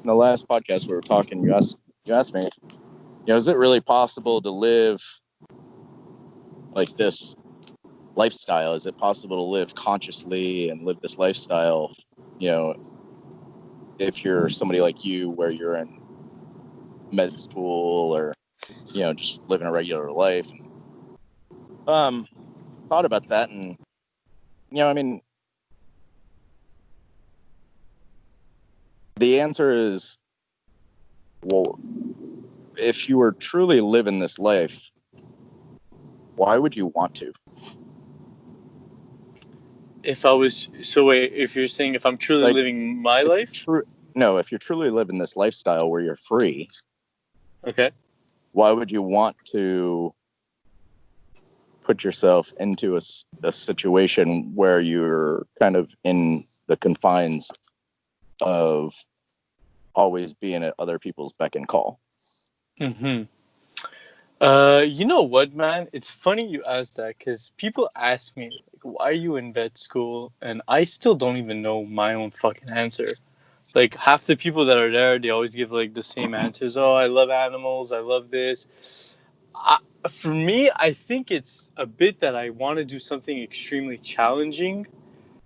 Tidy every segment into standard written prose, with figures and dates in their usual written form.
in the last podcast we were talking, you asked me, is it really possible to live like this lifestyle? Is it possible to live consciously and live this lifestyle, if you're somebody like you, where you're in med school or, just living a regular life? Thought about that, and, the answer is, well, if you were truly living this life, why would you want to? If you're saying if I'm truly living my life? If you're truly living this lifestyle where you're free, okay, why would you want to put yourself into a situation where you're kind of in the confines of always being at other people's beck and call? Mm-hmm. You know what, man? It's funny you asked that, because people ask me, like, why are you in vet school? And I still don't even know my own fucking answer. Like, half the people that are there, they always give, like, the same answers. Oh, I love animals. I love this. For me, I think it's a bit that I want to do something extremely challenging.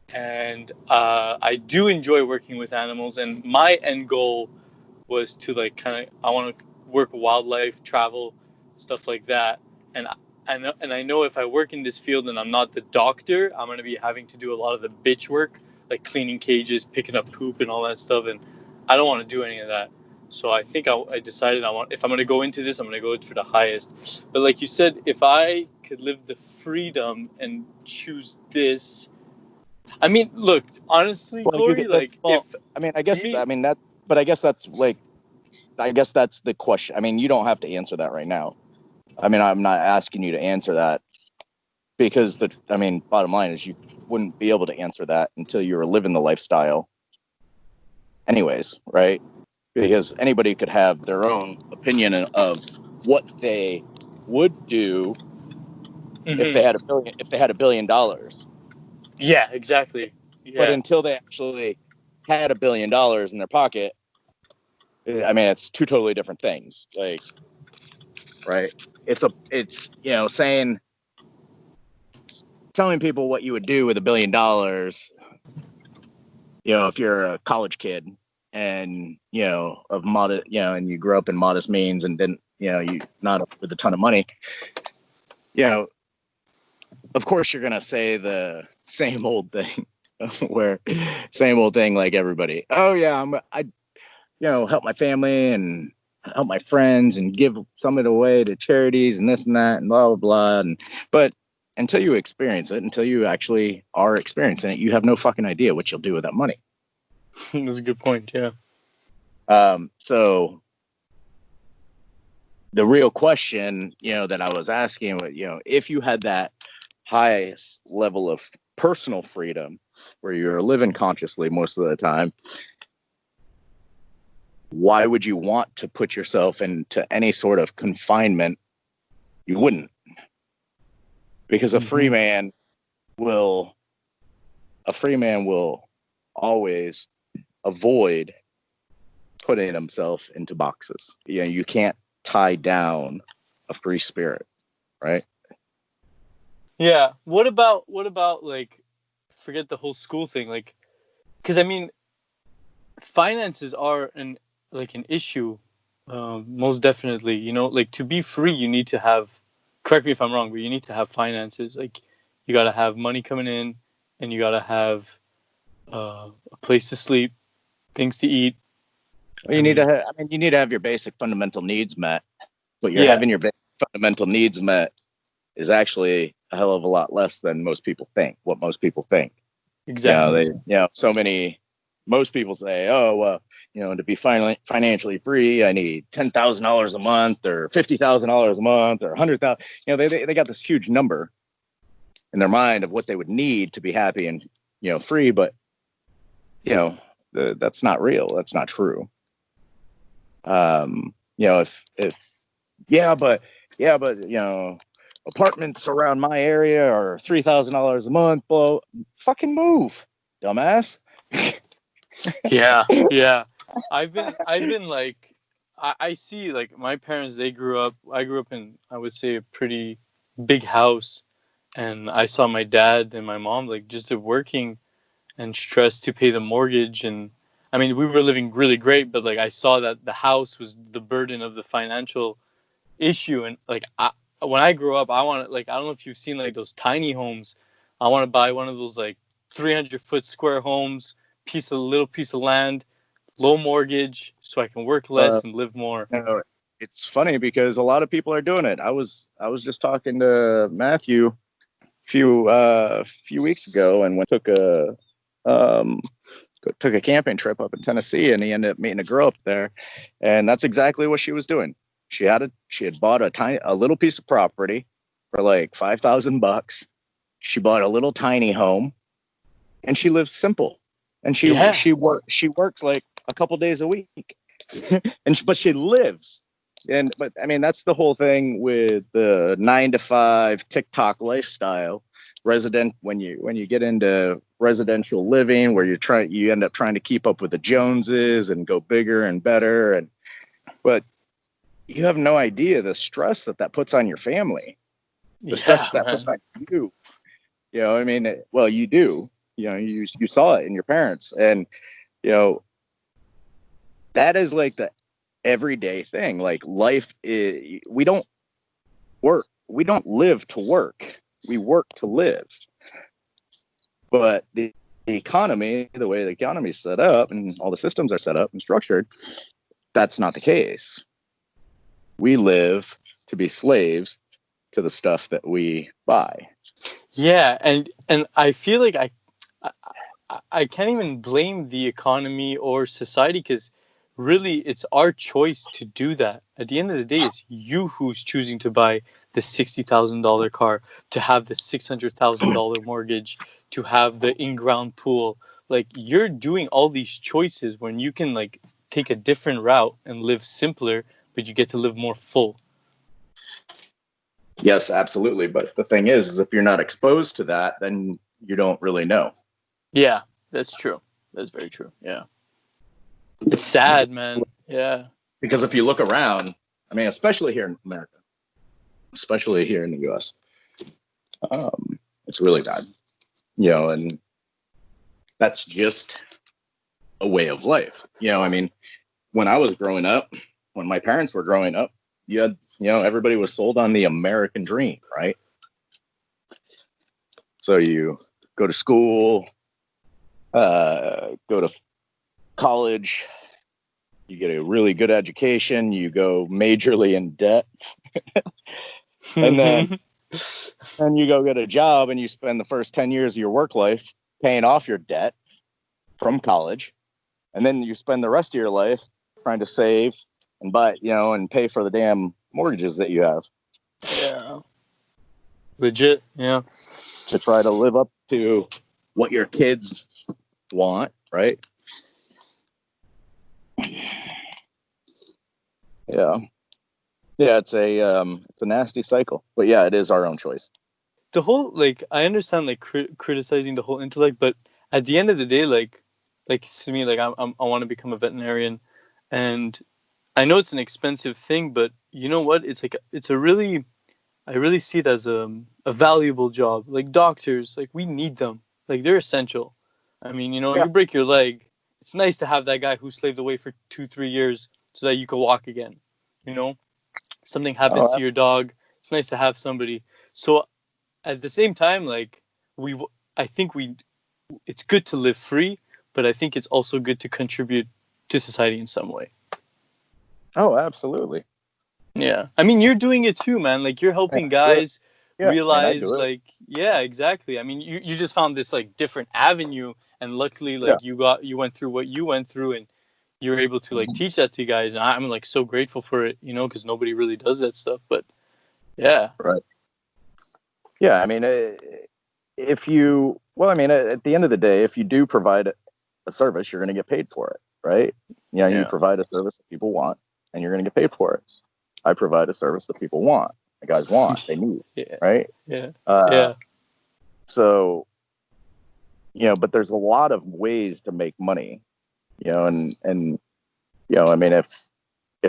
And I do enjoy working with animals. And my end goal was to, like, I want to work with wildlife, travel, stuff like that. And I know if I work in this field and I'm not the doctor, I'm going to be having to do a lot of the bitch work, like cleaning cages, picking up poop and all that stuff. And I don't want to do any of that. So I think I decided if I'm going to go into this, I'm going to go for the highest. But like you said, if I could live the freedom and choose this, I mean, look, honestly, Cory, I guess that's the question. I mean, you don't have to answer that right now. I mean, I'm not asking you to answer that, because bottom line is you wouldn't be able to answer that until you were living the lifestyle anyways, right? Because anybody could have their own opinion of what they would do if they had $1 billion. Yeah, exactly. Yeah. But until they actually had $1 billion in their pocket, I mean, it's two totally different things. Like, right? It's telling people what you would do with $1 billion. If you're a college kid and of modest, and you grew up in modest means and didn't, you not with a ton of money, of course you're gonna say the same old thing, like everybody. Oh yeah, I help my family and help my friends and give some of it away to charities and this and that and blah blah blah. But until you experience it, until you actually are experiencing it, you have no fucking idea what you'll do with that money. That's a good point. Yeah. So the real question, that I was asking, if you had that highest level of personal freedom where you're living consciously most of the time, why would you want to put yourself into any sort of confinement? You wouldn't, because a free man will always avoid putting himself into boxes. You can't tie down a free spirit, right? Yeah. What about like, forget the whole school thing, like, because I mean, finances are an issue, most definitely. Like, to be free, you need to have, correct me if I'm wrong, but you need to have finances. Like, you got to have money coming in, and you got to have a place to sleep, things to eat. Well, you need to have your basic fundamental needs met. But you're having your basic fundamental needs met is actually a hell of a lot less than most people think. What most people think. Exactly. Most people say, oh, well, to be financially free, I need $10,000 a month or $50,000 a month or $100,000. They got this huge number in their mind of what they would need to be happy and, free. But, that's not real. That's not true. Apartments around my area are $3,000 a month. Fucking move, dumbass. Yeah. I've been like, I see like my parents. I grew up in, I would say, a pretty big house, and I saw my dad and my mom like just working and stressed to pay the mortgage. And I mean, we were living really great, but like I saw that the house was the burden of the financial issue. And like when I grow up, I want to, like, I don't know if you've seen like those tiny homes. I want to buy one of those like 300-foot square homes, little piece of land, low mortgage, so I can work Uh, less and live more. it's funny because a lot of people are doing it. I was just talking to Matthew few weeks ago, and went um took a camping trip up in Tennessee, and he ended up meeting a girl up there, and that's exactly what she was doing. She had bought a little piece of property for like $5,000. She bought a little tiny home, and she lives simple. And Yeah, she works like a couple days a week, but she lives. But I mean, that's the whole thing with the 9 to 5 TikTok lifestyle. When you get into residential living, where you end up trying to keep up with the Joneses and go bigger and better, but you have no idea the stress that puts on your family, the stress yeah, that puts man. on you. You know, I mean, well, you do. You know, you saw it in your parents, and you know that is like the everyday thing. Like life is, we don't live to work. We work to live. But the economy, the way the economy is set up and all the systems are set up and structured, that's not the case. We live to be slaves to the stuff that we buy. Yeah, and I feel like I, I can't even blame the economy or society, because really it's our choice to do that. At the end of the day, it's you who's choosing to buy the $60,000 car, to have the $600,000 mortgage, to have the in-ground pool. Like, you're doing all these choices when you can like take a different route and live simpler, but you get to live more full. Yes, absolutely. But the thing is if you're not exposed to that, then you don't really know. Yeah, that's true. That's very true. Yeah. It's sad, man. Yeah. Because if you look around, I mean, especially here in America, especially here in the U.S., it's really bad. You know, and that's just a way of life. You know, I mean, when I was growing up, when my parents were growing up, everybody was sold on the American dream, right? So you go to school, go to college, you get a really good education, you go majorly in debt, and then you go get a job, and you spend the first 10 years of your work life paying off your debt from college, and then you spend the rest of your life trying to save and buy, and pay for the damn mortgages that you have Yeah. Legit. Yeah. to try to live up to what your kids want, right? Yeah. Yeah, it's a nasty cycle. But yeah, it is our own choice. The whole, like, I understand like criticizing the whole intellect, but at the end of the day, like to me, like I want to become a veterinarian, and I know it's an expensive thing, but you know what? It's like it's a really, I really see it as a valuable job. Like doctors, like we need them. Like they're essential. I mean, Yeah. you break your leg, it's nice to have that guy who slaved away for 2-3 years so that you can walk again. You know, something happens Oh, to your dog, it's nice to have somebody. So at the same time, like we, I think it's good to live free, but I think it's also good to contribute to society in some way. oh, absolutely. Yeah. I mean, you're doing it too, man. Like you're I helping do it. guys Yeah, I mean, I do realize it. like, yeah, exactly. I mean, you just found this like different avenue, and luckily Yeah. like you went through what you went through, and you're able to like teach that to guys. And I'm like so grateful for it, because nobody really does that stuff. But yeah. Right. Yeah, I mean, I mean, at the end of the day, if you do provide a service, you're going to get paid for it, right? You Yeah. provide a service that people want, and you're going to get paid for it. I provide a service that people want, the guys want, they need, Yeah. right? Yeah. Uh, Yeah. so, but there's a lot of ways to make money, and I mean, if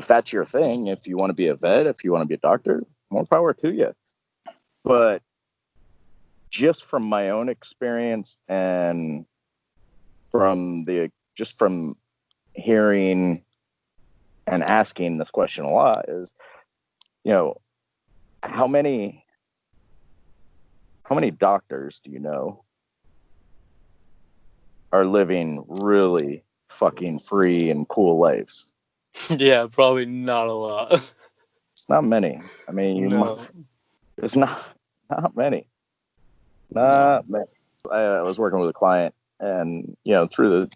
that's your thing, if you want to be a vet, if you want to be a doctor, more power to you. But just from my own experience and from hearing and asking this question a lot is, you know, how many doctors do you know are living really fucking free and cool lives? Yeah, probably not a lot. It's not many. I mean, No, it's not many. no. Not many. I was working with a client, and through the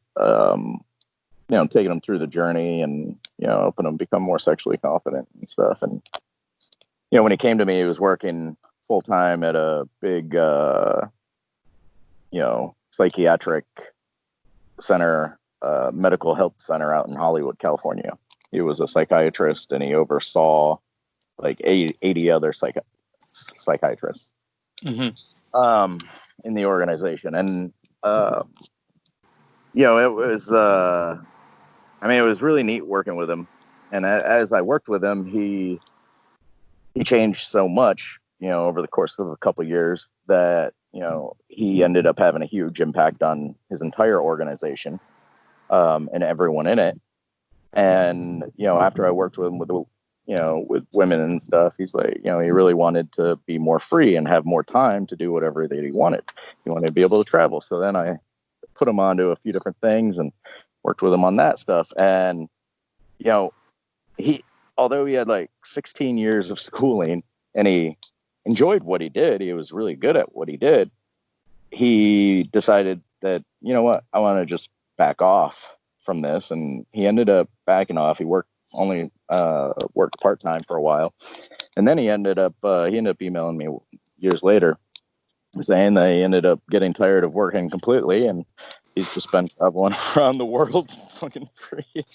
taking them through the journey, and helping them become more sexually confident and stuff. And when he came to me, he was working full time at a big psychiatric center, medical health center out in Hollywood, California. He was a psychiatrist, and he oversaw like 80 other psychiatrists in the organization. And it was it was really neat working with him. And as I worked with him, he changed so much, over the course of a couple of years, that he ended up having a huge impact on his entire organization, and everyone in it. And after I worked with him with women and stuff, he's like, he really wanted to be more free and have more time to do whatever that he wanted. He wanted to be able to travel. So then I put him onto a few different things and worked with him on that stuff. And although he had like 16 years of schooling and he enjoyed what he did, he was really good at what he did. He decided that, I want to just back off from this. And he ended up backing off. He worked part-time for a while. And then he ended up emailing me years later saying that he ended up getting tired of working completely, and he's just been traveling around the world fucking free.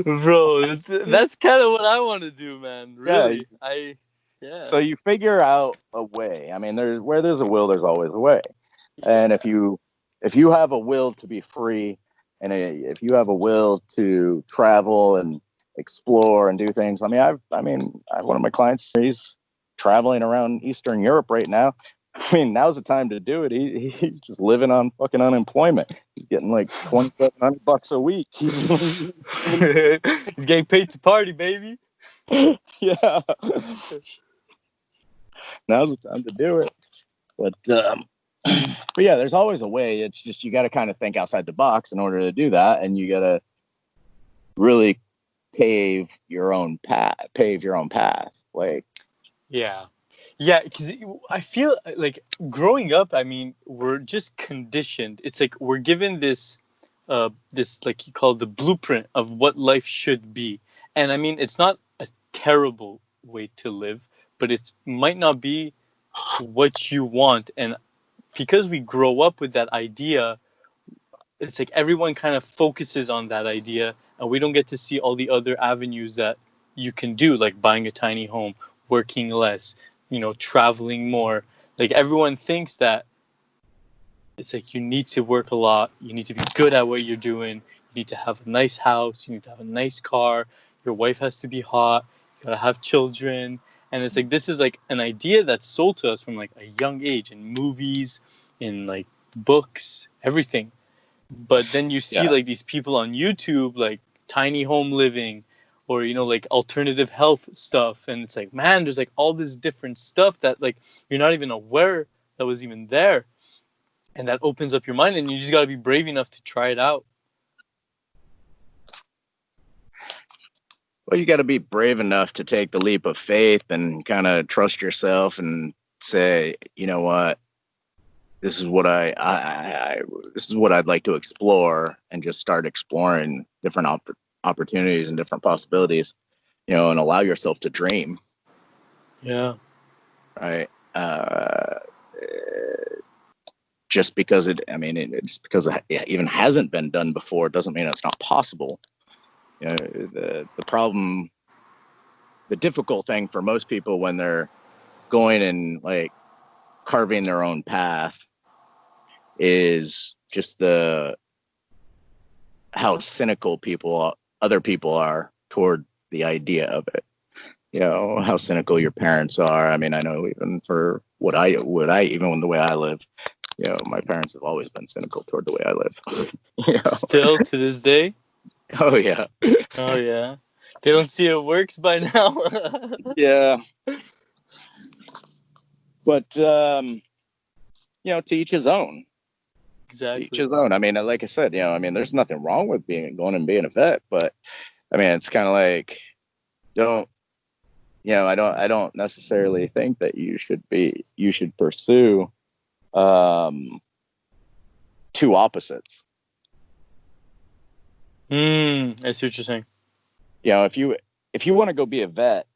Bro, that's kind of what I want to do, man. Really. Yeah. So you figure out a way. I mean, where there's a will, there's always a way. And if you have a will to be free, and if you have a will to travel and explore and do things, I have one of my clients, he's traveling around Eastern Europe right now. I mean, now's the time to do it. He's just living on fucking unemployment. He's getting like $2,700 a week. He's getting paid to party, baby. Yeah. Now's the time to do it. But yeah, there's always a way. It's just you got to kind of think outside the box in order to do that, and you got to really pave your own path. Like, yeah, because I feel like growing up, I mean, we're just conditioned. It's like we're given this like you call it the blueprint of what life should be. And I mean, it's not a terrible way to live, but it might not be what you want. And because we grow up with that idea, it's like everyone kind of focuses on that idea, and we don't get to see all the other avenues that you can do, like buying a tiny home, working less, traveling more. Like everyone thinks that it's like you need to work a lot, you need to be good at what you're doing, you need to have a nice house, you need to have a nice car, your wife has to be hot, you gotta have children. And it's like this is like an idea that's sold to us from like a young age in movies, in like books, everything. But then you see like these people on YouTube, like tiny home living, or like alternative health stuff, and it's like, man, there's like all this different stuff that like you're not even aware that was even there, and that opens up your mind, and you just got to be brave enough to try it out. Well, you got to be brave enough to take the leap of faith and kind of trust yourself and say, you know what, this is what this is what I'd like to explore, and just start exploring different opportunities and different possibilities, and allow yourself to dream. Yeah. Right. Just because it even hasn't been done before doesn't mean it's not possible. The problem, the difficult thing for most people when they're going and like carving their own path is just the how cynical other people are toward the idea of it. You know, how cynical your parents are. I mean, I know even for even the way I live, you know, my parents have always been cynical toward the way I live. You know? Still to this day. Oh yeah. Oh yeah. They don't see it works by now. Yeah. But you know, to each his own. Exactly. Each his own. I mean, like I said, you know, I mean, there's nothing wrong with going and being a vet, but I mean, it's kind of like, don't, you know, I don't necessarily think that you should pursue two opposites. I see what you're saying. You know, if you want to go be a vet,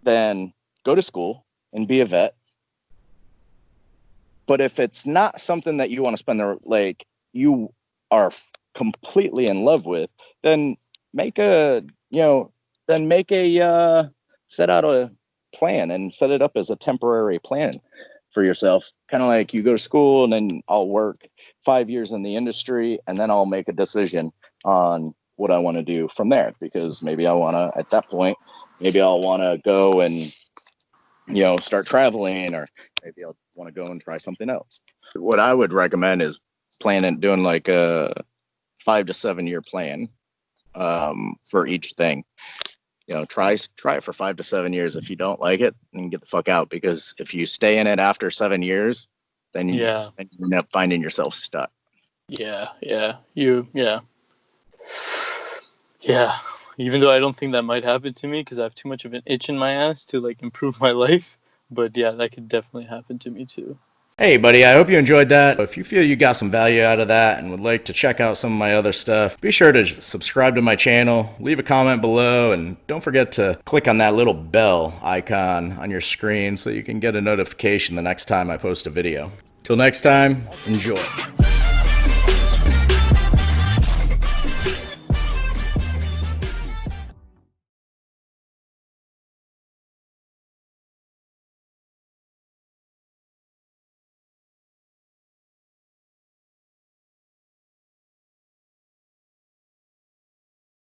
then go to school and be a vet. But if it's not something that you want to spend you are completely in love with, then set out a plan and set it up as a temporary plan for yourself. Kind of like you go to school and then I'll work 5 years in the industry and then I'll make a decision on what I want to do from there, because maybe I'll want to go and, you know, start traveling, or maybe I'll want to go and try something else. What I would recommend is doing like a 5 to 7 year plan for each thing. You know, try it for 5 to 7 years. If you don't like it, then get the fuck out, because if you stay in it after 7 years, then you end up finding yourself stuck. Yeah. Even though I don't think that might happen to me because I have too much of an itch in my ass to like improve my life, but yeah, that could definitely happen to me too. Hey buddy, I hope you enjoyed that. If you feel you got some value out of that and would like to check out some of my other stuff, be sure to subscribe to my channel, leave a comment below, and don't forget to click on that little bell icon on your screen so you can get a notification the next time I post a video. Till next time, enjoy.